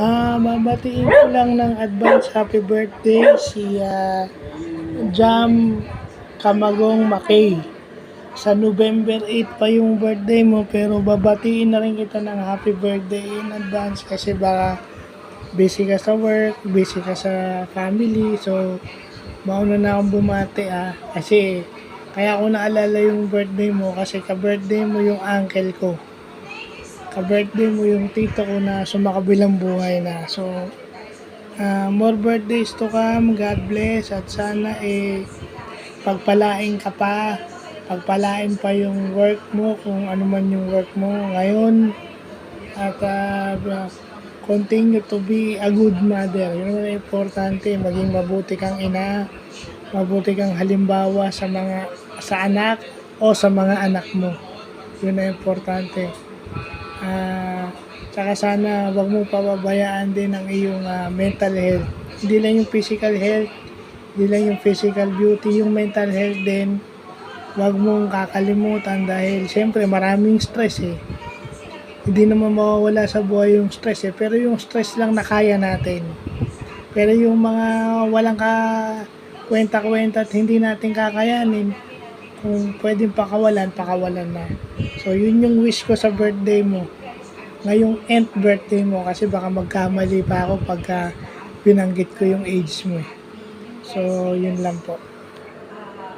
Babatiin ko lang ng advance happy birthday si Jam Kamagong Makay. Sa November 8 pa yung birthday mo, pero babatiin na rin kita ng happy birthday in advance kasi baka busy ka sa work, busy ka sa family. So, mauna na akong bumati kasi kaya ako naalala yung birthday mo kasi ka-birthday mo yung uncle ko. Ka-birthday mo yung tito ko na sumakabilang buhay na. So, more birthdays to come. God bless. At sana pagpalain ka pa. Pagpalain pa yung work mo, kung ano man yung work mo ngayon. At continue to be a good mother. Yun ang importante. Maging mabuti kang ina. Mabuti kang halimbawa sa anak o sa mga anak mo. Yun ang importante. Tsaka sana wag mo pababayaan din ang iyong mental health. Hindi lang yung physical health, hindi lang yung physical beauty, yung mental health din. Wag mong kakalimutan dahil siyempre maraming stress Hindi naman mawawala sa buhay yung stress pero yung stress lang na kaya natin. Pero yung mga walang kwenta-kwenta at hindi natin kakayanin, kung pwedeng pakawalan na. So, yun yung wish ko sa birthday mo. Ngayong 10th birthday mo kasi baka magkamali pa ako pagka binanggit ko yung age mo. So, yun lang po.